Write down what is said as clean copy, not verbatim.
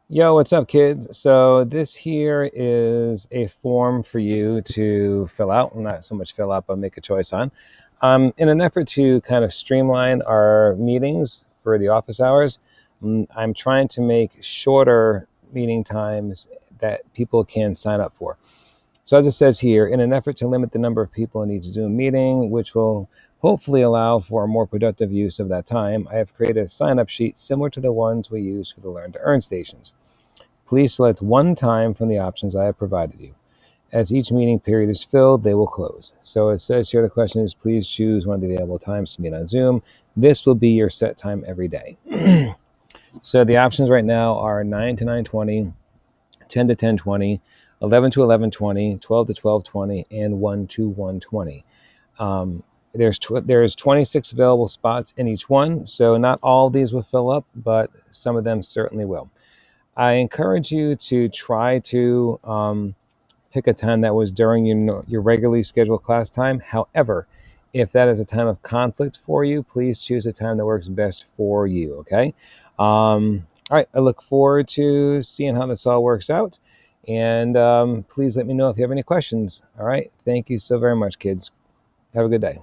Yo, what's up, kids? So this here is a form for you to fill out. Well, not so much fill out, but make a choice on. In an effort to kind of streamline our meetings for the office hours, I'm trying to make shorter meeting times that people can sign up for. So as it says here, in an effort to limit the number of people in each Zoom meeting, which will hopefully allow for a more productive use of that time, I have created a sign-up sheet similar to the ones we use for the Learn to Earn stations. Please select one time from the options I have provided you. As each meeting period is filled, they will close. So it says here the question is please choose one of the available times to meet on Zoom. This will be your set time every day. So the options right now are 9 to 9:20, 10 to 10:20, 11 to 11:20, 12 to 12:20, and 1 to 1:20. There's 26 available spots in each one, so not all of these will fill up, but some of them certainly will. I encourage you to try to pick a time that was during your regularly scheduled class time. However, if that is a time of conflict for you, please choose a time that works best for you. Okay. All right. I look forward to seeing how this all works out. And please let me know if you have any questions. All right. Thank you so very much, kids. Have a good day.